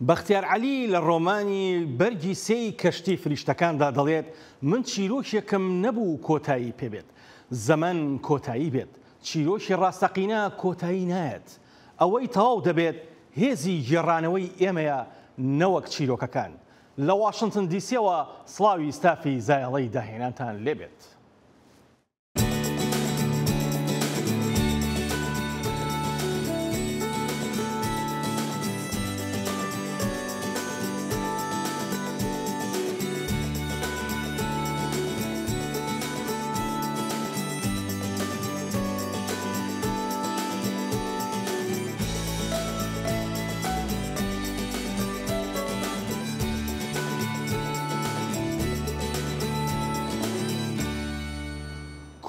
بەختیار عەلی لە ڕۆمانی بەرگی سێی کەشتی فریشتەکاندا دەڵێت من چیرۆکێکم نەبوو کۆتایی پێبێت، زەمن کۆتایی بێت، چیرۆکی ڕاستەقینە کۆتایی نایەت، ئەوەی تەواو دەبێت هێزی گێڕانەوەی ئێمەیە نەوەک چیرۆکەکان. لە واشنگتن دیسیەوە سڵاوی ستافی زایەڵەی داهێنانتان لێبێت.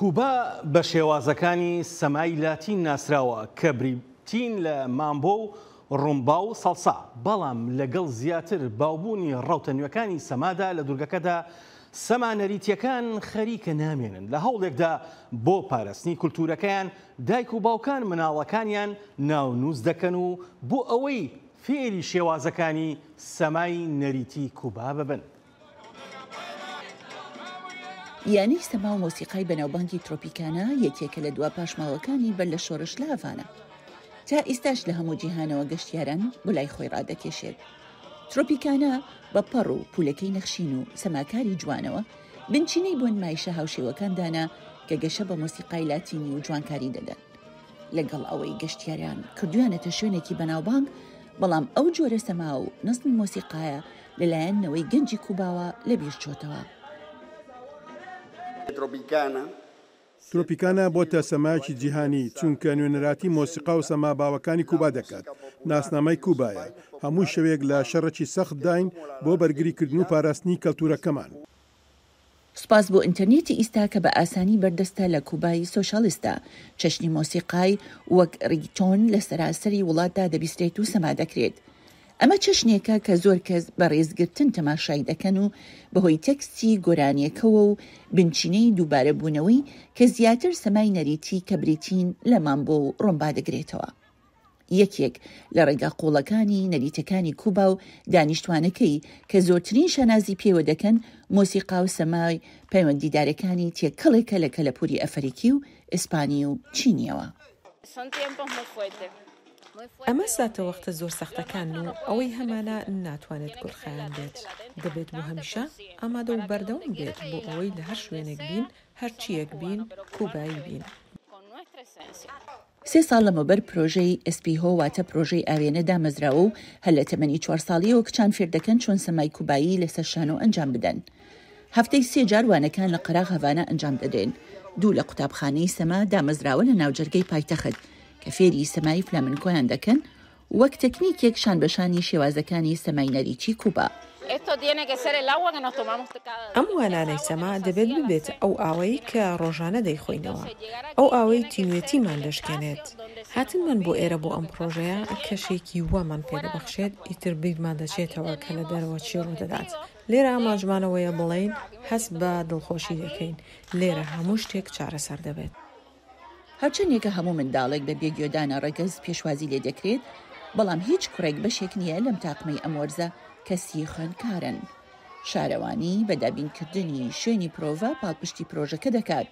کوبا بە شێوازەکانی سەمای لاتین ناسراوە کە بریتین لە مامبۆ و ڕومبا و سەڵسا، بەڵام لەگەڵ زیاتر باوبوونی ڕەوتە نوێەکانی سەمادا لە دوورگەکەدا سەمانەریتیەکان خەریکە نامێنن. لە هەوڵێکدا بۆ پاراستنی کولتورەکەیان دایک و باوکان مناڵەکانیان ناونووس دەکەن و بۆ ئەوەی فێری شێوازەکانی سەمای نەریتی کوبا ببن. یانەی سەما و مۆسیقای بەناوبانگی ترۆپیکانە یەکێکە لە دوا پاشماوەکانی بەر لە شۆڕش لە هەڤانە. تا ئێستاش لە هەموو جیهانەوە گەشتیاران بۆ لای خۆی ڕادەکێشێت. ترۆپیکانە بە پەڕ و پولەکەی نەخشین و سەماکاری جوانەوە بنچینەی بۆ نمایشە هاوشێوەکاندانە کە گەشە بە مۆسیقای لاتینی و جوانکاری دەدەن. لەگەڵ ئەوەی گەشتیاریان کردویانەتە شوێنێکی بەناوبانگ، بەڵام ئەو جۆرە سەما و نەزمی مۆسیقایە لەلایەنەوەی گەنجی کوباوە لەبیر چۆتەوە. ترۆپیکانە بۆتە سەمایەکی جیهانی چونکە نوێنەراتی مۆسیقا و سەما باوەکانی کوبا دەکات. ناسنامەی کوبایە، هەموو شەوێک لە شەڕێکی سەخت داین بۆ بەرگریکردن و پاراستنی کەلتورەکەمان. سوپاس بۆ ئینتەرنێتی ئیستا کە بە ئاسانی بەردەستە لە کوبای سۆشالیستە. چەشنی مۆسیقای وەک ڕیگتۆن لە سەراسەری وڵاتدا دەبیسترێت و سەما دەکرێت. ئەمە چەشنێکە کە زۆر کەس بە ڕێزگرتن تەماشای دەکەن و بەهۆی تەکستی گۆرانیەکەوە و بنچینەی دووبارە بوونەوەی کە زیاتر سەمای نەریتی کە بریتین لە مامبۆ و ڕۆمبا دەگرێتەوە. یەکێک لە ڕێگا قوڵەکانی نەریتەکانی کوبا و دانیشتوانەکەی کە زۆرترین شانازی پێوە دەکەن مۆسیقا و سەمای پەیوەندیدارەکانی تێکەڵێکە لە کەلەپوری ئەفریقی و ئیسپانی و چینیەوە. ئەمە ساتە وەختە زۆر سەختەکان و ئەوەی هەمانە ناتوانێت گۆڕخایان بێت. دەبێت بۆ هەمیشە ئامادە و بەردەوام بێت بۆ ئەوەی لە هەر شوێنێک بین، هەرچیەک بین، کوبایی بین. 3 ساڵ لەمەوبەر پرۆژەی ئەسپیهۆ واتە پرۆژەی ئاوێنە دامەزراوە و هەر لە تەمەنی 4 ساڵیەوە کچان فێر دەکەن چۆن سەمای کوبایی لەسەر شانۆ ئەنجام بدەن. هەفتەی 3 جار وانەکان لە قەراغ هەڤانە ئەنجام دەدەن. 2 لە قوتابخانەی سەما دامەزراوە لە ناوجەرگەی پایتەخت کە فێری سەمای فلامنکۆیان دەکەن وەک تەکنیکێک شان بەشانی شێوازەکانی سەمای نەریتی کوبا. ئەم وانانەی سەما دەبێت ببێت ئەو ئاوەی کە ڕۆژانە دەیخۆینەوە، ئەو ئاوەی تینوێتیمان دەشکێنێت. هاتنمان بۆ ئێرە بۆ ئەم پرۆژەیە کەشێکی وامان پێدەبەخشێت ئیتر بیرمان دەچێتەوە کە لە دەرەوە چی ڕوودەدات. لێرە ئاماژمانەوەیە بڵێین هەست بە دڵخۆشی دەکەین، لێرە هەموو شتێک چارەسەر دەبێت. هەرچەندێکە هەموو منداڵێک بە بێگوێدانە ڕەگەز پێشوازی لێ دەکرێت، بەڵام هیچ کوڕێک بەشێک نییە لەم تاقمەی ئەم وەرزە کەسی خوێندکارن. شارەوانی بە دابینکردنی شوێنی پرۆڤە پاڵپشتی پرۆژەکە دەکات.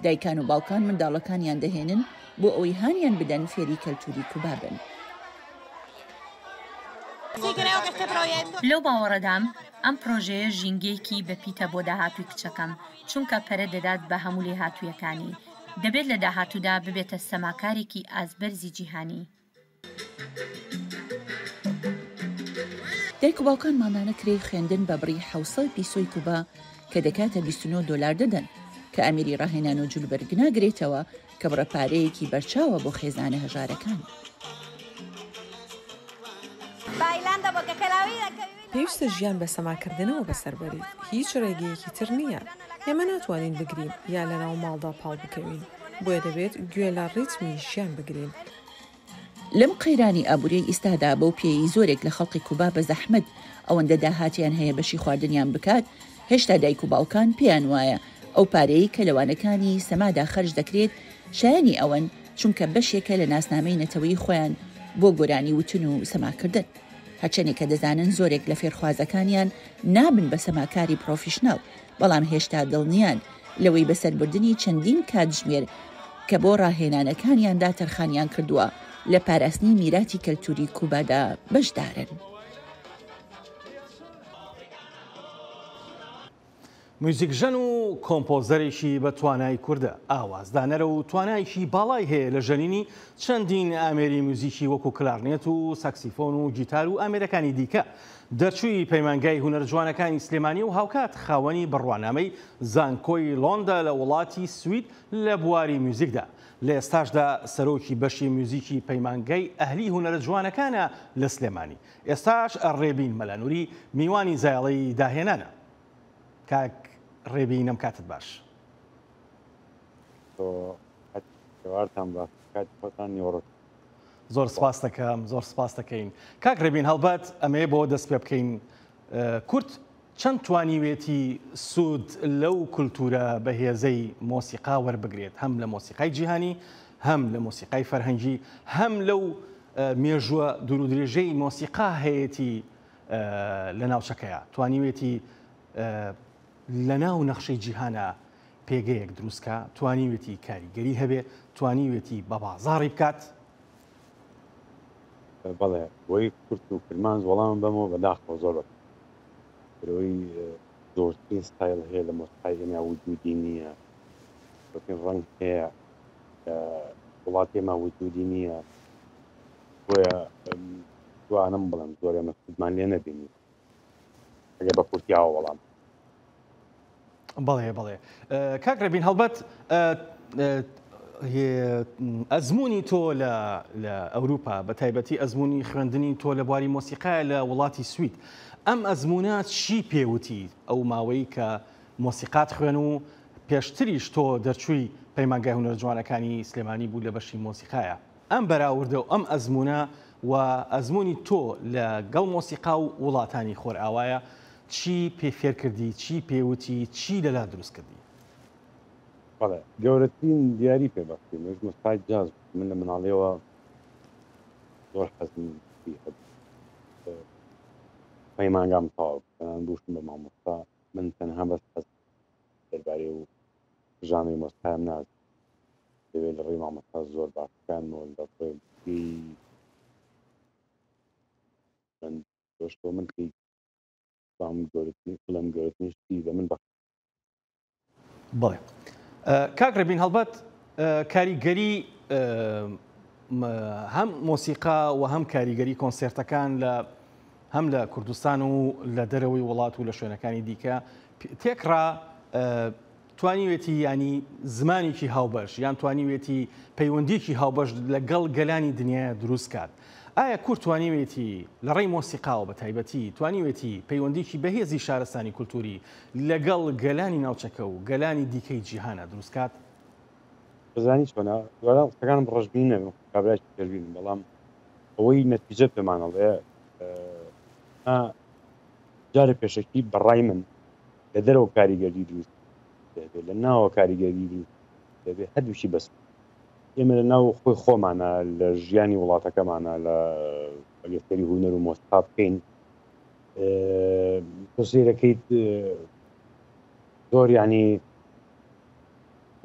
دایکان و باوکان منداڵەکانیان دەهێنن بۆ ئەوەی هانیان بدەن فێری کەلتوری کوبا بن. لەو باوەڕەدام ئەم پرۆژەیە ژینگەیەکی بەپیتە بۆ داهاتووی کچەکەم، چونکە پەرە دەدات بە هەموو لێهاتوویەکانی. دەبێت لە داهاتوودا ببێتە سەماکارێکی ئازبەرزی جیهانی. دایک و باوکان ماڵانە کرێی خوێندن بە بڕی 700 پیسۆی کوبا کە دەکاتە 29 دلار دەدەن کە ئەمیری ڕاهێنان و جولبەرگ ناگرێتەوە کە بڕەپارەیەکی بەرچاوە بۆ خێزانە هەژارەکان. پێویستە ژیان بە سەماکردنەوە بەسەربەری، هیچ ڕێگەیەکی تر نییە. ئێمە ناتوانین بگرین یا لە ناو ماڵدا پاڵ بکەوین، بۆیە دەبێت گوێ لە ڕیتمی ژیان بگرین. لەم قەیرانی ئابووری ئیستادا بەو پێی زۆرێک لە خەڵقی کوبا بە زەحمەت ئەوەندە داهاتیان هەیە بەشی خواردنیان بکات، هێشتا دایک و باوکان پێیان وایە ئەو پارەی کە لەوانەکانی سەمادا خەرج دەکرێت شایانی ئەوەن چونکە بەشێکە لە ناسنامەی نەتەوەی خۆیان بۆ گۆرانی وتن و سەماکردن. هەرچەندێک کە دەزانن زۆرێک لە فێرخوازەکانیان نابن بە سەماکاری پرۆفیشنەڵ، بەڵام هێشتا دڵنیان لەوەی بەسەربردننی چەندین کاتژمێر کە بۆ ڕاهێنانەکانیاندا تەرخانیان کردووە لە پاراستنی میراتی کەلتوری کوبادا بەشدارن. موزیکژەن و کۆمپۆزەرێکی بە توانای کووردە، ئاوازدانەرە و توانایکی باڵای هەیە لە ژەنینی چەندین ئامێری موزیکی وەکو کلارنێت و ساکسیفۆن و گیتار و ئامێرەکانی دیکە. دەرچووی پەیمانگای هونەر جوانەکانی سلێمانی و هاوکات خاوەنی بڕوانامەی زانکۆی لۆندا لە وڵاتی سوید لە بواری موزیکدا. لە ئێستاشدا سەرۆکی بەشی موزیکی پەیمانگای ئەهلی هونەرە جوانەکانە لە سلێمانی. ئێستاش ڕێبین مەلانووری میوانی زایڵەی داهێنانە. کاک ڕێبین ئەم کاتت باش. زۆر سپاس دەکەم، زۆر سپاس دەکەین. کاک ڕێبین هەڵبەت ئەمەیە بۆ دەست پێ بکەین. کورد چەند توانیوێتی سوود لەو کولتورە بەهێزەی مۆسیقا وەربگرێت، هەم لە مۆسیقای جیهانی، هەم لە مۆسیقای فەرهەنگی، هەم لەو مێژووە دوور و درێژەی مۆسیقا هەیەی لە ناوچەکەیە، توانیوێتی لە ناو نەخشەی جیهانە پێگەیەک دروستکە، توانیوێتی کاریگەری هەبێ، توانیوێتی بە بازاڕی بکات. بەڵێ بۆی کورت و کرمانز وەڵام بەمەوە بەداخەوە زۆر برەوەی زۆرترین ستایل هەیە لە مۆسیقای ئێمە وجودی نییە، بەکەم ڕەنگ هەیە وڵاتی ئێمە وجودی نییە، بۆیە توانم بڵێم زۆر ئێمە سودمان لێ نەبینی ئەگەر بە کورتیاوە وەڵام. بەڵێ بەڵێ کاک ڕێبین هەڵبەت ئەزمموی تۆ لە ئەوروپا بە تایبەتی ئەزمموی خوێندنی تۆ لە بواری مۆسیقای لە وڵاتی سوید، ئەم ئەزممونە چی پێوتی ئەو ماوەی کە مۆسیقات خوێن و پێشتریش تۆ دەرچووی پەیمانگای هونەر جوانەکانی سلێمانی بوو لە بەشی مۆسیقایە، ئەم بەراوردە و ئەم ئەزممونە و ئەزمموی تۆ لە گەڵ مۆسیقا و وڵاتانی خۆرئاوایە چی پێ فێر کردی، چی پێوتی، چی لەلا دروست کردی؟ بەڵێ گەورەترین دیاری پێبەختی مۆسیقای جاز من لە مناڵیەوە زۆر حەزم پەیمانگام تەواو بکەن بووشم بە مامۆستا، من تەنها بەس حەز دەربارەی و ژانری مۆسیقایم نازانم، دەوێت لە ڕێی مامۆستا زۆر باش بکەنەوە لە ڕێی من دۆشتۆ من کەی گەورەترین گەورەترینشتی بە من بەخت. بڵێ کاک ڕێبین هەڵبەت کاریگەری هەم مۆسیقا و هەم کاریگەری کۆنسێرتەکان هەم لە کوردستان و لە دەرەوەی وڵات و لە شوێنەکانی دیکە تێکڕا توانیوێتی ینی زمانێکی هاوبەش یان توانیوێتی پەیوەندیکی هاوبەش لەگەڵ گەلانی دنیا دروست کات. ئایا کورد توانیوێتی لە ڕێی مۆسیقاوە بە تایبەتی توانیوێتی پەیوەندیکی بەهێزی شارستانی کولتوری لەگەڵ گەلانی ناوچەکە و گەلانی دیکەی جیهانە دروست کات؟ بزانی چۆنە قسەکانم ڕۆژبینە کابراای پێبین، بەڵام ئەوەی نەتیجە پێمانەڵێ جارە پێشەکی بەڕای من لە دەرەوە کاریگەری دروست دەبێت، لە ناوە کاریگەری دروست دەبێت، هەردووشی بەس ئێمە لە ناو خۆی خۆمانە لە ژیانی وڵاتەکەمانە لە ئەگەستەری هونەر و مۆسیقا بکەین تۆ سەیرەکەیت زۆر ینی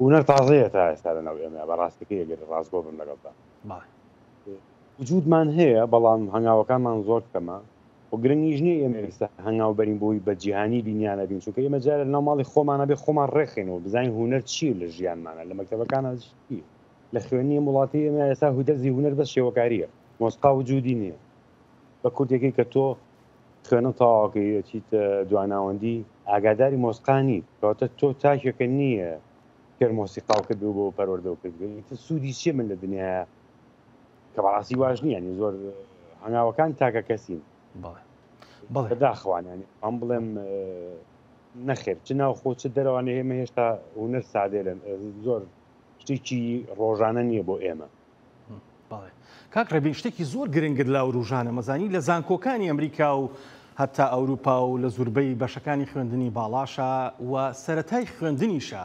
هونەر تازەیە تا ئێستا لە ناو ئێمە بەڕاستەکەی ئەگەر ڕاستگۆ بم لەگەڵدا وجودمان هەیە، بەڵام هەنگاوەکانمان زۆر کەمە و گرنگیش نییە ئێمە ئێستا هەنگاو بەرین بۆی بە جیهانی بینیانە بین، چونکە ئێمە جارە لە ناو ماڵی خۆمانە بێ خۆمان ڕێخێنەوە بزانین هونەر چیە لە ژیانمانە، لە مەکتەبەکانە چیە، لە خوێنی وڵاتی ئێمە ئێستا هودەرزی هونەر بەس شێوەکاریە، مۆسیقا وجودی نییە. بە کوردێکی کە تۆ خوێنە تەواوەکەی چیت دواناوەندی ئاگاداری مۆسیقانی کەواتە تۆ تاکێکە نییە کێر مۆسیقاو کرد بۆ پەروەردە کرد سوودی چیە من لە دنیاە کە بەڕاستی واژ نییە، ینی زۆر هەنگاوەکان تاکە کەسین بەداخوانیانی ئەم بڵێم نەخێر چ ناوخۆ چ دەرەوانێ ئێمە هێشتا هونەر سادێرن زۆر شتێکی ڕۆژانە نییە بۆ ئێمە. کاک ڕێبین شتێکی زۆر گرنگت لا و ڕۆژانە مەزانی لە زانکۆکانی ئەمریکا و هەتا ئەوروپا و لە زوربەی بەشەکانی خوێندنی باڵاشە و سەرەتای خوێندنیشە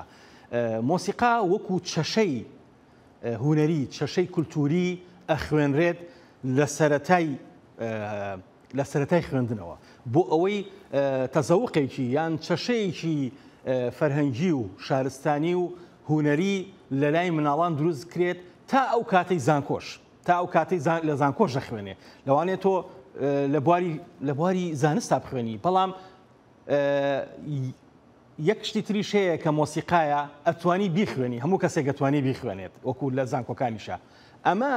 مۆسیقا وەکو چەشەی هونەری چەشەی کولتوری ئەخوێنرێت لە سەرەتای لە سەرەتای خوێندنەوە بۆ ئەوەی تەزەوقێکی یان چەشەیەکی فەرهەنگی و شارستانی و هوەری لە لای مناڵان دروست کرێت تا ئەو کاتەی زانکۆش تا ئەو کاتەی لە زانکۆش دەخوێنێ لەوانێت تۆ لە بواری زانستا بخوێنی بەڵام یەک شتی تریش هەیە کە مۆسیقایە ئەتوانی بیخوێنی هەموو کەسێک دەتوانێت بیخوێنێت وەکو لە زانکۆکانیشە ئەمە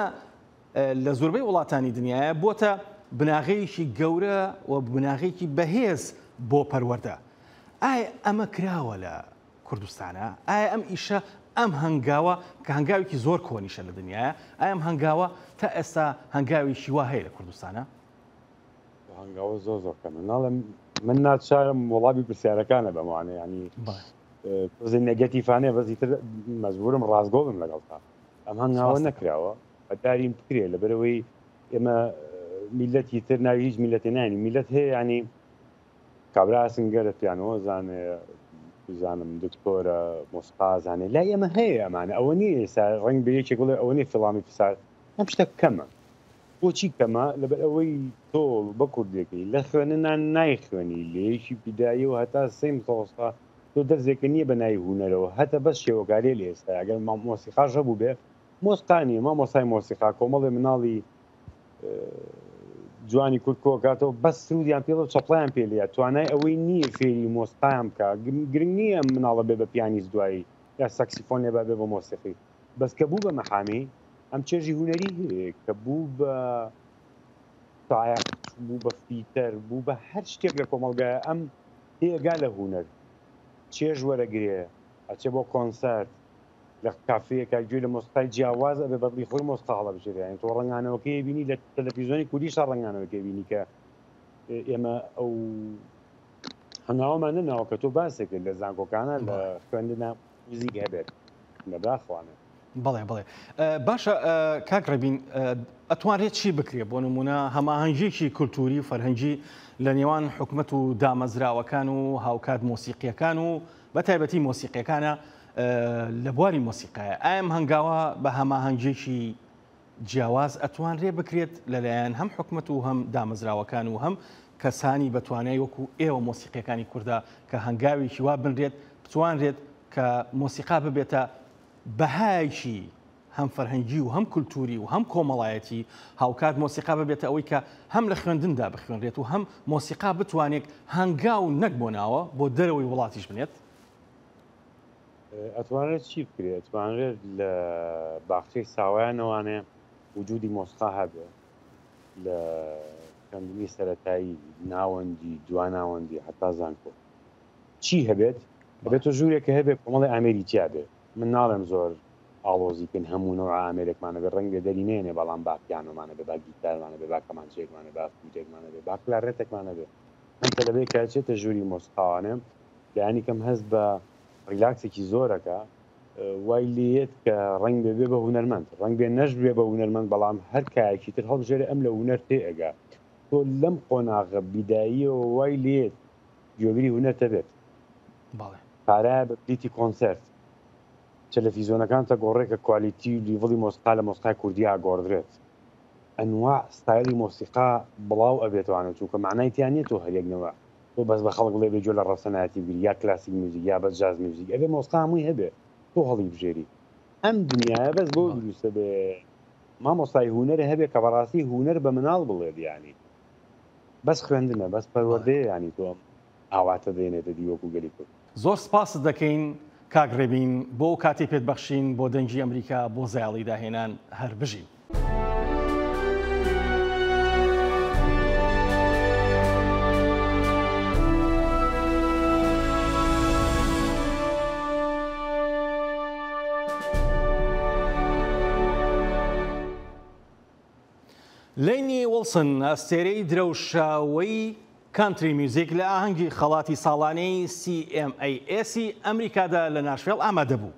لە زۆربەی وڵاتانی دنیاە بۆتە بناغەیەکی گەورە و بناغەیەکی بەهێز بۆ پەروەردە ئایا ئەمە کراوە لە کوردستانە ئایا ئەم ئیشە ئەم هەنگاوە کە هەنگاوێکی زۆر کۆنیشە لە دنیاە ئایا ئەم هەنگاوە تا ئێستا هەنگاوێکی وا هەیە لە کوردستانە هەنگاوە زۆر زۆرکەمە ناڵم من ناچارم وەڵامی پرسیارەکانە بەمانە ینی نەگەتیفانێ بەزیتر مەجبورم ڕازگۆ بم لەگەڵتا ئەم هەنگاوە نەکراوە هەداریم بکرێ لەبەرەوەی ئێمە میلەتی تر ناوی هیچ میلەتی نانی میلەت هەیە ینی کابرا سنگەرە پیانۆ زانێ زانم دکتۆرە مۆسیقا زانێ لای ئێمە هەیە ئەمانە ئەوە نیە ئێستا ڕەنگ بە یەکێک بڵێ ئەوە نیە فڵامی فسار ئەم شتە کەمە بۆچی کەمە لەبەر ئەوەی تۆ بە کوردێکی لە خوێننان نایخوێنی لێیەکی پیدایی و هەتا سێم تۆستا تۆ دەرزێکە نییە بە ناوی هوەرەوە هەتا بەس شێوەکاری لە ئێستا ئەگەر مۆسیقاش هەبوو بێ مۆسیقانی مامۆسای مۆسیقا کۆمەڵێ مناڵی جوانی کورد کۆکاتەوە بەس سرودیان پێڵە چەپڵیان پێلە توانای ئەوەی نییە فێری مۆسیقایان بکە گرنگ نییە مناڵە بێ بە پیانیست دوایی یا ساکسیفۆن لێ بێ بە مۆسیقی بەس کە بوو بە مەحامی ئەم چێژی هوەری کە بوو بە سایق بوو بە فیتەر بوو بە هەر شتێک لە کۆمەڵگایە ئەم تێگا لە هوەر چێژ وەرەگرێ ئەچێ بۆ کۆنسەرت لە کافەیەکە گوێ لە مۆسیقای جیاواز ئەبێ بەدڵی خۆی مۆسیقا هەڵە بژێریان تۆ ڕەنگانەوەکەی بینی لە تەلەڤیزیۆنی کوردیشا ڕەنگانەوەکەی بینی کە ئێمە ئەو هەنگاوەمان نەناوە کە تۆ باسێک لە زانکۆکانە لە خوێندنە موزیک هەبێت لە داخوانێ بەڵێ بڵێ باشە کاک ڕەبین ئەتوانرێت چی بکرێت بۆ نمونە هەماهەنگێکی کولتوری و فەرهەنگی لە نێوان حکومەت و دامەزراوەکان و هاوکات مۆسیقیەکان و بە تایبەتی مۆسیقیەکانە لە بواری مۆسیقایە ئایم هەنگاوە بە هەماهەنگێکی جیاواز ئەتوانرێ بکرێت لەلایەن هەم حکومەت و هەم دامەزراوەکان و هەم کەسانی بەتوانای وەکو ئێوە مۆسیقیەکانی کووردا کە هەنگاوێکی وا بنرێت بتوانرێت کە مۆسیقا ببێتە بەهایکی هەم فەرهەنگی و هەم کولتوری و هەم کۆمەڵایەتی هاوکات مۆسیقا ببێتە ئەوەی کە هەم لە خوێندندا بخوێنرێت و هەم مۆسیقا بتوانێت هەنگاو نەک بۆناوە بۆ دەرەوەی وڵاتیش بنێت ئەتوانێت چی بکرێت ئەتوانرێت لە باخچەی ساوایانەوانێ وجودی مۆسیقا هەبێ لە خوێندنی سەرەتایی ناوەندی دواناوەندی حتا زانکۆ چی هەبێت بێتە ژوورێکە هەبێت کۆمەڵی ئامێریکیا بێت من ناڵێم زۆر ئاڵۆزیکن هەموونەوە ئامێرێکمانە بێ ڕەنگ بێ دەرینێنێ بەڵام با پیانۆمانە بێ با گیتارمانە بێ با کەمانچەیەکمانە با فلوتێکمانە بێ با کلارنێتێکمانە بێ ئەم تەلەبەیە کاچێتە ژووری مۆسیقاوانێ یانی کەم هەست بە ریلاکسێکی زۆرەکە وای لێت کە ڕنگ بێ بە هونەرمەند ڕنگ بێ نەش بێ بە هونەرمەند بەڵام هەر کایەکی تر هەڵبژێرە ئەم لە هونەر تێئەگا تۆ لەم قۆناغە بیداییەوە وای لێت گوێبری هونەر تەبێت پارایە بە پلیتی کۆنسەرت تەلەڤیزیۆنەکان تە گۆڕێکە کوالیتی و لیڤڵی مۆسیقا لە مۆسیقای کوردی ئاگۆڕدرێت ئەنواع ستایلی مۆسیقا بڵاو ئەبێتوانێت چونکە معنای تیان نیە تۆ هەرێکنەوە تۆ بەس بە خەڵک بڵێ بێجۆ لە ڕەسەنایەتی بگیری یا کلاسیک موزیک یا بەس جاز موزیک ئەبێ مۆسیقا هەمووی هەبێ تۆ هەڵی بژێری ئەم دنیاە بەس بۆ دروستە بێ مامۆستای هونەرە هەبێ کە بەڕاستی هونەر بە مناڵ بڵێت ینی بەس خوێندنە بەس پەروەردەیە ینی تۆ ئاواتە دێنێتە دیوەکو گەلی کورد زۆر سپاس دەکەین کاک ڕێبین بۆ کاتی پێت بەخشین بۆ دەنگی ئەمریکا بۆ زایاڵی داهێنان هەر بژین. لینی وڵسن ئەستێرەی درەوشاوەی کانتری میوزیک لە ئاهەنگی خەڵاتی ساڵانەی CMAC ئەمریکادا لە ناشڤیل ئامادە بوو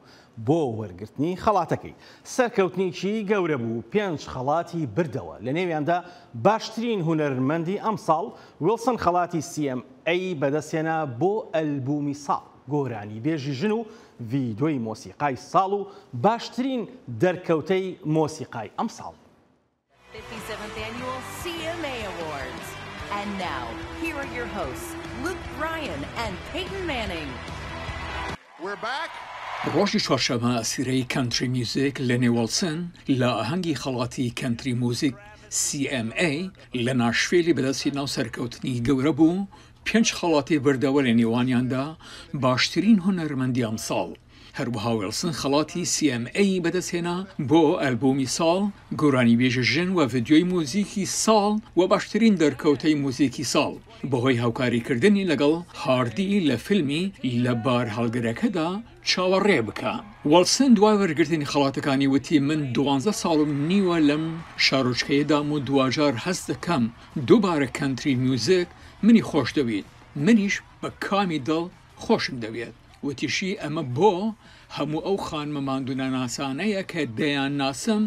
بۆ وەرگرتنی خەڵاتەکەی. سەرکەوتنیی گەورە بوو 5 خەڵاتی بردەوە لە نێویاندا باشترین هونەرمەندی ئەم ساڵ ویلسن خەڵاتی CMA بەدەستێنا بۆ ئەلبومی ساڵ گۆرانی بێژی ژن و ڤیدۆی مۆسیقای ساڵ و باشترین دەرکەوتەی مۆسیقای ئەم ساڵ. 57th Annual CMA Awards. And now, here are your hosts, Luke Bryan and Peyton Manning. We're back. ڕۆژی چوارشەممە ئەسیرەی کەنتری میوزیک لە نێوەڵسن لە ئاهەنگی خەڵاتی کەنتری موزیک CMA لە ناشفێلی بەدەستی ناو سەرکەوتنی گەورە بوو 5 خەڵاتی بردەوە لە نێوانیاندا باشترین هونەرمەندی ئەمساڵ. هەروەها وێلسن خەڵاتی CMA بەدەستهێنا بۆ ئەلبومی ساڵ، گۆرانی بێژە ژن و ڤیدیۆی موزیکی ساڵ و باشترین دەرکەوتەی موزیکی ساڵ بەهۆی هاوکاریکردنی لەگەڵ هاردی لە فیلمی لە بار هەڵگرەکەدا چاوەڕێ بکە. وەلسن دوای وەرگرتنی خەڵاتەکانی وتی من 12 ساڵم نیوە لەم شارۆچکەیەدام و دوجار هەست دەکەم دووبارە کەنتری میوزیک منی خۆش دەوێت، منیش بە کامی دڵ خۆشم دەوێت. وتیشی ئەمە بۆ هەموو ئەو خانمەماندونە ناسانەیە کە دەیان ناسم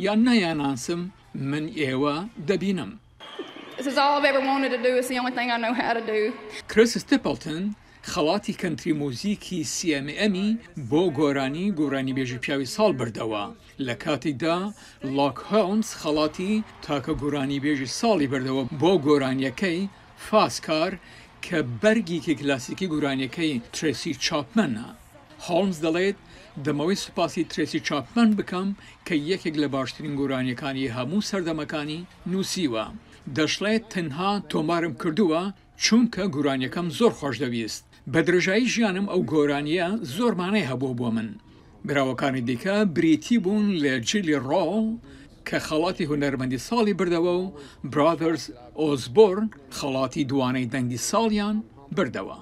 یان نەیاناسم من ئێوە دەبینم. کریس ستیپلتن خەڵاتی کەنتری موزیکی CMA بۆ گۆرانی بێژی پیاوی ساڵ بردەوە. لە کاتێکدا لاک هۆلمز خەڵاتی تاکە گۆرانی بێژی ساڵی بردەوە بۆ گۆرانیەکەی فاسکار کە بەرگێکی کلاسیکی گۆرانیەکەی تریسی چاپمەنە. هۆلمز دەڵێت دەمەوەی سوپاسی تریسی چاپمەن بکەم کە یەکێک لە باشترین گۆرانیەکانی هەموو سەردەمەکانی نووسیوە. دەشڵێت تەنها تۆمارم کردووە چونکە گۆرانیەکەم زۆر خۆش دەویست. بە درێژایی ژیانم ئەو گۆرانیە زۆر مانای هەبوو بۆ من. براوەکانی دیکە بریتی بوون لە جیلی ڕۆڵ کە خەڵاتی هونەرمەندی ساڵی بردەوە و برادرز ئۆزبۆرن خەڵاتی دوانەی دەنگی ساڵیان بردەوە.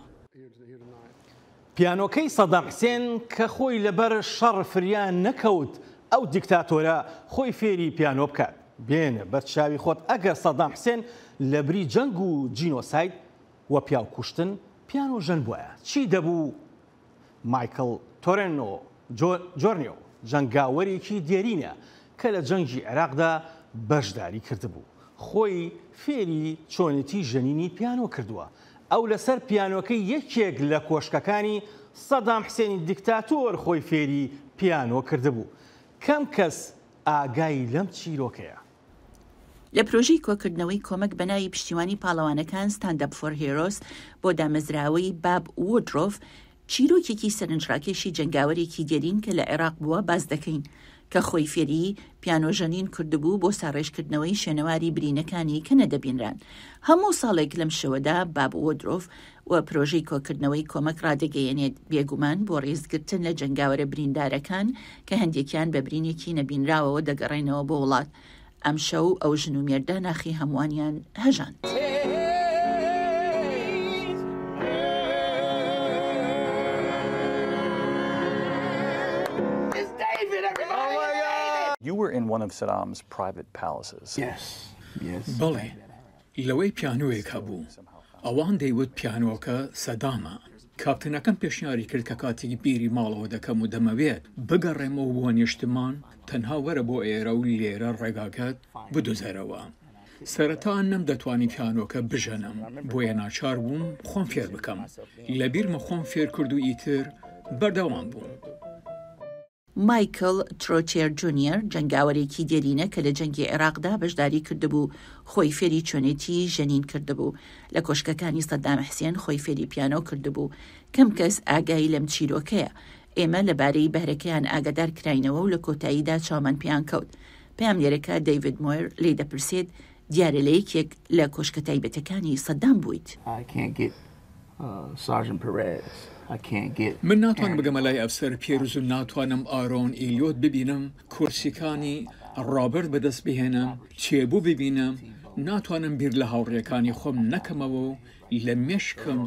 پیانۆکەی سەدام حسێن کە خۆی لەبەر شەڕ فریان نەکەوت ئەو دیکتاتۆرە خۆی فێری پیانۆ بکات. بێنە بەرچاوی خۆت ئەگەر سەدام حسێن لە بری جەنگ و جینۆساید و پیاو کوشتن پیانۆ ژەن بووە چی دەبوو؟ مایکل تۆرێنۆ جۆرنیۆ جەنگاوەرێکی دێرینە کە لە جەنگی عێراقدا بەشداری کردبوو. خۆی فێری چۆنێتی ژەنینی پیانۆ کردووە. ئەو لەسەر پیانۆکەی یەکێک لە کۆشکەکانی سەدام حسێنی دیکتاتۆر خۆی فێری پیانۆ کردبوو. کەم کەس ئاگای لەم چیرۆکەیە. لە پرۆژەی کۆکردنەوەی کۆمەک بەناوی پشتیوانی پاڵەوانەکان ستاند ئەپ فۆر هیرۆز بۆ دامەزراوەی باب وۆدرۆف چیرۆکێکی سەرنجڕاکێشی جەنگاوەرێکی دێرین کە لە عێراق بووە باز دەکەین کە خۆی فێری پیانۆژەنین کردبوو بۆ ساڕێژکردنەوەی شوێنەواری برینەکانی کە نەدەبینران. هەموو ساڵێک لەم شەوەدا باب وۆدرۆف و پرۆژەی کۆکردنەوەی کۆمەک ڕادەگەیەنێت بێگومان بۆ ڕێزگرتن لە جەنگاوەرە بریندارەکان کە هەندێکیان بە برینێکی نەبینراوەوە دەگەڕێنەوە بۆ وڵات. ئەم شەو ئەو ژن و مێردە ناخی هەمووانیان هەژاند. You were in one of Saddam's private palaces. Yes. بەڵێ لەوەی پیانۆیەک هەبوو. ئەوان دەیوت پیانۆکە سەدامە. کاپتنەکەم پێشنیاری کرد کە کاتێکی بیری ماڵەوە دەکەم و دەمەوێت بگەڕێمەوە بۆ نیشتمان تەنها وەرە بۆ ئێرە و لێرە ڕێگاکەت بدۆزەرەوە. سەرەتا نەم دەتوانی پیانۆکە بژەنم بۆیە ناچار بووم خۆم فێر بکەم. لە بیرمە خۆم فێر کرد و ئیتر بەردەوام بووم. مایکل ترۆچێر جونیەر جەنگاوەرێکی دێرینە کە لە جەنگی عێراقدا بەشداری کردبوو خۆی فێری چۆنێتی ژەنین کردبوو. لە کۆشکەکانی سەدام حسێن خۆی فێری پیانۆ کردبوو. کەم کەس ئاگایی لەم چیرۆکەیە. ئێمە لەبارەی بەهرەکەیان ئاگادار کراینەوە و لە کۆتاییدا چاومان پیان کەوت. پاملێرەکە دەیڤید مۆیر لێ دەپرسێت دیارە لە یەکێک لە کۆشکە تایبەتەکانی سەدام بوویت. من ناتوان بگەمە لای ئەفسەر پێروز و ناتوانم ئارۆن ئیلیۆت ببینم، کورسیەکانی ڕابرد بەدەست بهێنم، چێبوو ببینم، ناتوانم بیر لە هاوڕێکانی خۆم نەکەمەوە و لە مێشکم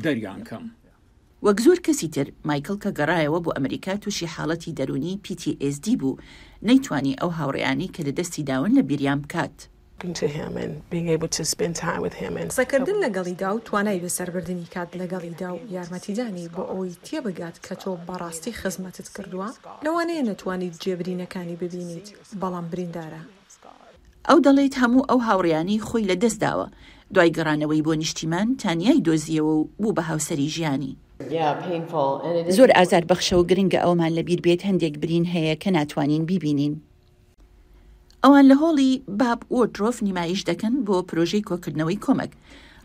دەریان کەم. وەک زۆر کەسی تر مایکل کە گەڕایەوە بۆ ئەمریکا تووشی حاڵەتی دەرونی PTSD بوو، نەیتوانی ئەو هاوڕێیانی کە لە دەستی داون لە بیریان بکات. قسەکردن لەگەڵیدا و توانای بەسەربردننی کات لەگەڵیدا و یارمەتیدانی بۆ ئەوەی تێبگات کە تۆ بەڕاستی خزمەتت کردووە لەوانەیە نەتوانیت جێبرینەکانی ببینیت بەڵام بریندارە. ئەو دەڵێت هەموو ئەو هاوڕێیانی خۆی لە دەست داوە. دوای گەڕانەوەی بۆ نیشتیمان تانیای دۆزیەوە و بوو بە هاوسەری ژیانی. زۆر ئازار بەخشە و گرنگە ئەومان لەبیر بێت هەندێک برین هەیە کە ناتوانین بیبینین. ئەوان لە هۆڵی باب وۆردرۆف نمایش دەکەن بۆ پرۆژەی کۆکردنەوەی کۆمەک.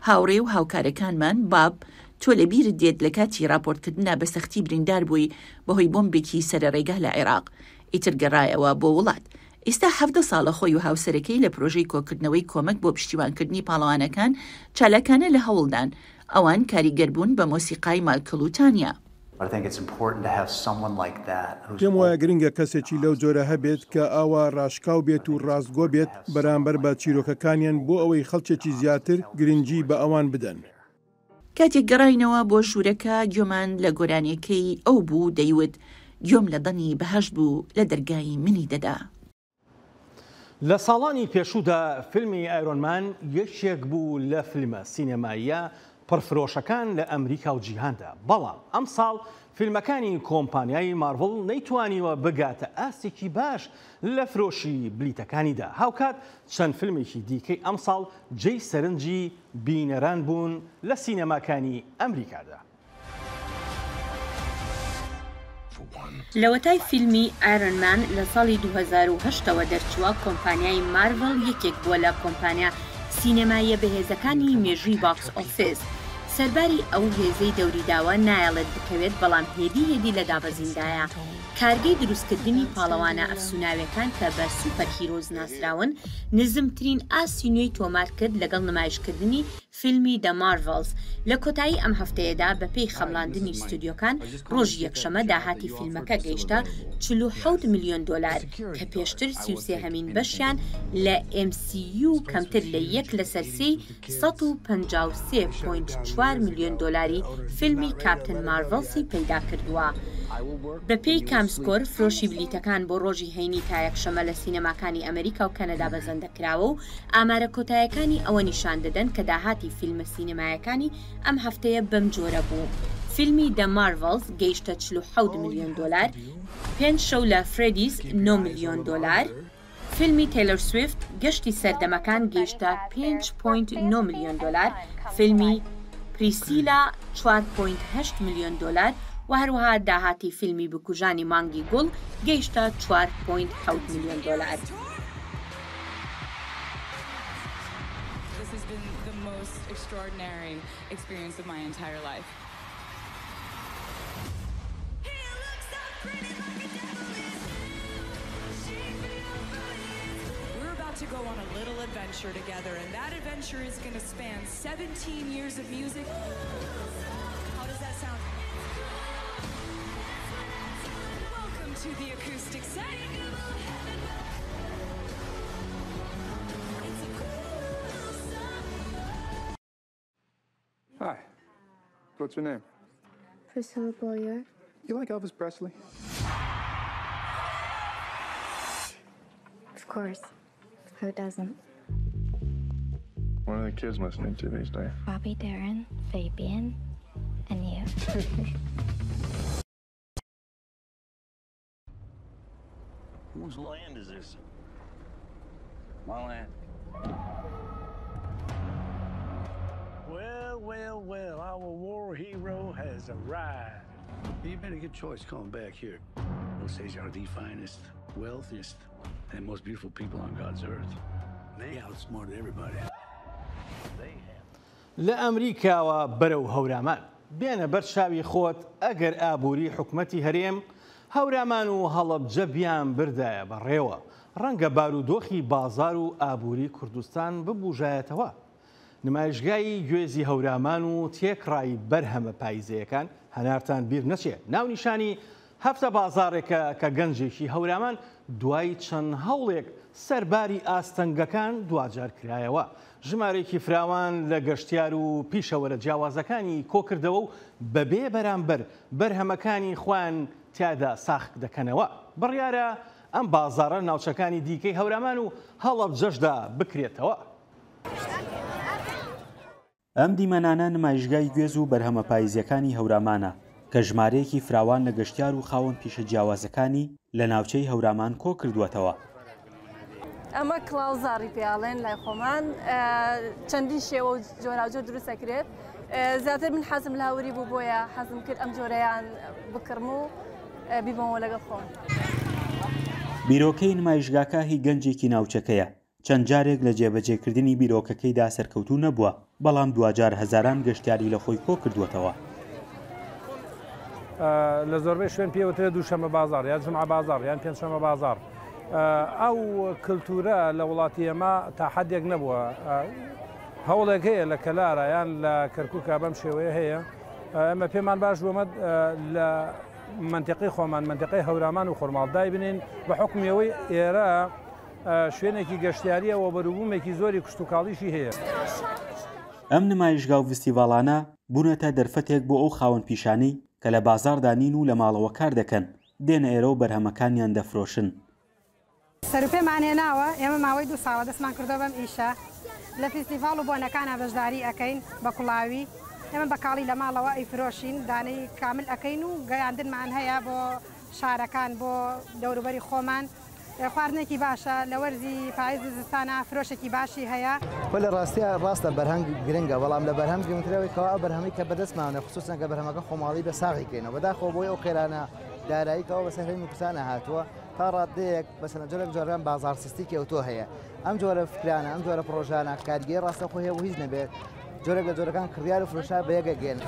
هاوڕێ و هاوکارەکانمان باب تۆ لە بیرت دێت لە کاتی راپۆرتکردنا بە سەختی بریندار بووی بەهۆی بۆمبێکی سەرەڕێگا لە عێراق، ئیتر گەڕایەوە بۆ وڵات. ئێستا 17 ساڵە خۆی و هاوسەرەکەی لە پرۆژەی کۆکردنەوەی کۆمەک بۆ پشتیوانکردنی پاڵەوانەکان چالاکانە لە هەوڵدان. ئەوان کاریگەربوون بە مۆسیقای مایکل و تانیا. پێم وایە گرنگە کەسێکی لەو جۆرە هەبێت کە ئاوا ڕاشکاو بێت و ڕاستگۆ بێت بەرامبەر بە چیرۆکەکانیان بۆ ئەوەی خەڵکێکی زیاتر گرنگی بە ئەوان بدەن. کاتێک گەڕاینەوە بۆ ژوورەکە گوێمان لە گۆرانیەکەی ئەو بوو دەیوت گوێم لە دەنی بەهەشت بوو لە دەرگای منی دەدا. لە ساڵانی پێشوودا فیلمی ئایرۆنمان یەکێک بوو لە فیلمە سینەماییە پڕفرۆشەکان لە ئەمریکا و جیهاندا، بەڵام ئەم ساڵ فیلمەکانی کۆمپانیای مارڤڵ نەیتوانیوە بگاتە ئاستێکی باش لە فرۆشی بلیتەکانیدا. هاوکات چەند فیلمێکی دیکەی ئەم ساڵ جێی سەرنجی بینەران بوون لە سینەماکانی ئەمریکادا. لەوەتای فیلمی ئایرۆنمان لە ساڵی 2008ەوە دەرچووە کۆمپانیای مارڤڵ یەکێک بووە لە کۆمپانیا سینەماییە بەهێزەکانی مێژووی باکس ئۆفیس. سەرباری ئەو هێزەی دەوریداوە نایەڵێت بکەوێت، بەڵام هێدی لە دابەزیندایە. کارگەی دروستکردنی پاڵەوانە ئەفسوناویەکان کە بە سوپەر هیرۆز ناسراون نزمترین ئاسی نوێی تۆمار کرد لەگەڵ نمایشکردنی فیلمی دە مارڤڵز. لە کۆتایی ئەم هەفتەیەدا بەپێی خەمڵاندنی ستودیۆکان ڕۆژی یەکشەمە داهاتی فیلمەکە گەیشتە 47 میلیۆن دۆلار کە پێشتر 33 هەمین بەشیان لە MCU کەمتر لە 1/153.4 میلیۆن دۆلاری فیلمی کاپتن مارڤڵسی پەیدا کردووە. بەپێی کامسکۆر فرۆشی بلیتەکان بۆ ڕۆژی هەینی تا یەکشەمە لە سینەماکانی ئەمریکا و کەنەدا بەزەندەکراوە و ئامارە کۆتاییەکانی ئەوە نیشان دەدەن کە داهاتی فیلمە سینەمایەکانی ئەم هەفتەیە بەم جۆرە بوو. فیلمی دە مارڤڵز گەیشتە 47 میلیۆن دۆلار، 5 شەو لە فرێدیز 9 میلیۆن دۆلار، فیلمی تەیلۆر سویفت گەشتی سەردەمەکان گەیشتە 5.9 میلیۆن دۆلار، فیلمی پریسیلا 4.8 میلیۆن دۆلار و هەروەها داهاتی فیلمی بکوژانی مانگی گوڵ گەیشتە 4.7 میلیۆن دۆلار. To go on a little adventure together, and that adventure is going to span 17 years of music. How does that sound? Welcome to the acoustic set. Hi. What's your name? Priscilla Boyer. You like Elvis Presley? Of course. Who doesn't? What are the kids listening to these days? Bobby Darin, Fabian, and you. Whose land is this? My land. Well, our war hero has arrived. You made a good choice coming back here. Osage are the finest, wealthiest, and most beautiful people on God's earth. They outsmarted everybody. لە ئەمریکاوە بەرەو هەورامان بێنە بەر چاوی خۆت ئەگەر ئابووری حکومەتی هەرێم هەورامان و هەڵەبجە بیان بردایە بەڕێوە ڕەنگە بارودۆخی بازار و ئابووری کوردستان ببوژایەتەوە. نمایشگای گوێزی هەورامان و تێکڕای بەرهەمە پاییزەیەکان هەنارتان بیر نەچێت ناونیشانی هەفتە بازارێکە کە گەنجێکی هەورامان دوای چەند هەوڵێک سەرباری ئاستەنگەکان دوجار کرایەوە. ژمارێکی فراوان لە گەشتیار و پیشەوەرە جیاوازەکانی کۆکردەوە و بەبێ بەرامبەر بەرهەمەکانی خوان تیادا ساخت دەکەنەوە. بڕیارە ئەم بازارە ناوچەکانی دیکەی هەورامان و هەڵەبجەشدا بکرێتەوە. ئەم دیمەنانە نمایشگای گوێز و بەرهەمە پاییزیەکانی هەورامانە کە ژمارەیەکی فراوان لە گەشتیار و خاوەن پیشە جیاوازەکانی لە ناوچەی هەورامان کۆ کردووەتەوە. ئەمە کڵاوزاری پیاڵێن لای خۆمان چەندین شێوە و جۆراوجۆ دروست دەکرێت. زیاتر من حەزم لاوری بوو بۆیە حەزم کرد ئەم جۆرەیان بکڕم و بیبەوە لەگەڵ خۆم. بیرۆکەی نمایشگاکە هی گەنجێکی ناوچەکەیە. چەند جارێک لە جێبەجێکردنی بیرۆکەکەیدا سەرکەوتوو نەبووە، بەڵام دوجار هەزاران گەشتیاری لە خۆی کۆ کردووەتەوە. لە زۆربەی شوێن پێوترێت دووشەمە بازار یان جمعە بازار یان پێنجشەمە بازار. ئەو کللتورە لە وڵاتی ئێمە تا حەدێک نەبووە. هەوڵێک هەیە لە کەلارە یان لە کەرکووکە بەم شێوەیە هەیە. ئەمە پێمان باش بوومە لە منتیقی خۆمان منتیقی هەورامان و خۆرماڵدای بنین بە حکومیەوەی ئێرە شوێنێکی گەشتیاریە و بەروبوومێکی زۆری کشت و کاڵیشی هەیە. ئەم نمایشگا و فستیڤاڵانە بوونەتە دەرفەتێک بۆ ئەو خاوەن پیشانی کە لە بازاردا نین و لە ماڵەوە کار دەکەن، دێنە ئێرە و بەرهەمەکانیان دەفرۆشن. سەرپێمان هێناوە ئێمە ماوەی 2 ساڵە دەستمان کردەوە بەم ئیشە لە فستیڤاڵ و بۆنەکانە بەشداری ئەەکەین بە کوڵاوی. ئێمە بەکاڵی لە ماڵەوە ئەیفرۆشین دانەی کامل ئەەکەین و گەیاندنمان هەیە بۆ شارەکان بۆ دەوروبەری خۆمان. خواردنێکی باشە لە وەرزی پاییز زستانە فرۆشێکی باشی هەیە. لە ڕاستیە ڕاستە بەرهەنگ گرنگە، بەڵام لە بەرهەم گرنگترەوەیەوە بەرهەمی کە بەدەستمانە خصوصن کە بەرهەمەکە خۆماڵی بە ساغیکەینەوە بەداخۆ بۆی ئەو قێرانە داراییەوە بە سەرهەی نوکسانە هاتووە تا ڕادەیەک بەسەنە جۆرێک جۆران بازار سیستی کەوتۆ هەیە. ئەم جۆرە فکرانە ئەم جۆرە پرۆژانە کارگەی ڕاستە خۆ هەیە و هیچ نەبێت جۆرێک لە جۆرەکان کڕیار و فرۆشا بەیەکەگەن.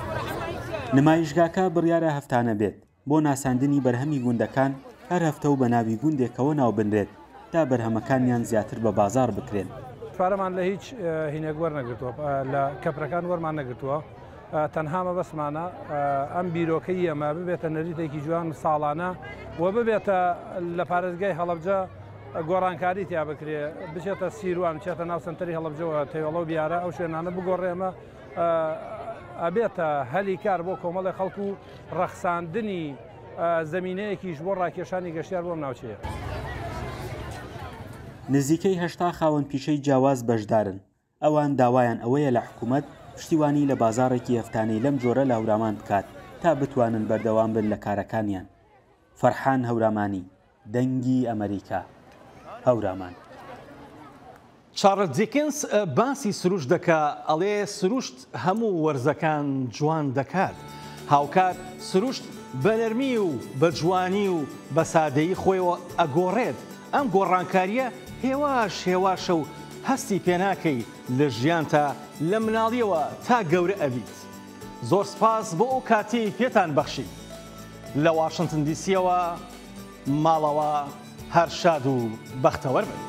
نمایشگاکە بڕیارە هەفتانە بێت بۆ ناساندنی بەرهەمی گوندەکان هەر هەفتە و بە ناوی گوندێکەوە ناوبندرێت تا بەرهەمەکانیان زیاتر بە بازار بکرێن. پارەمان لە هیچ هینێک وەرنەگرتووە، لە کەپرەکان وەرمان نەگرتووە، تەنهامە بەسمانە ئەم بیرۆکەی ئەمە ببێتە نەریتێکی جوان ساڵانە و ببێتە لە پارێزگای هەڵەبجە گۆڕانکاری تیا بکرێ، بچێتە سیروان بچێتە ناو سنتەری هەڵەبجەوە تێوەڵە و بیارە ئەو شوێنانە بگۆڕێمە ئەبێتە هەلی کار بۆ کۆمەڵی خەڵکو و ڕەخساندنی زمینەیەکیش بۆ ڕاکێشانی گەشتیار بۆم ناوچەیە. نزیکەی 80 خاوەن پیشەی جیاواز بەشدارن. ئەوان داوایان ئەوەیە لە حکوومەت پشتیوانی لە بازارێکی هەفتانەی لەم جۆرە لە هەورامان بکات تا بتوانن بەردەوام بن لە کارەکانیان. فەرحان هەورامانی، دەنگی ئەمریکا، هەورامان. چارلز دیکنس باسی سروشت دەکا، ئەڵێ سروشت هەموو وەرزەکان جوان دەکات. هاوکات سروشت بە نەرمی و بە جوانی و بە سادەیی خۆیەوە ئەگۆڕێت. ئەم گۆڕانکاریە هێواشە و هەستی پێناکەی لە ژیان تا لە مناڵیەوە تا گەورە ئەبیت. زۆر سپاس بۆ ئەو کاتی پێتان بەخشی. لە واشنتن دیسیەوە ماڵەوە هەر شاد و بەختەوەر بن.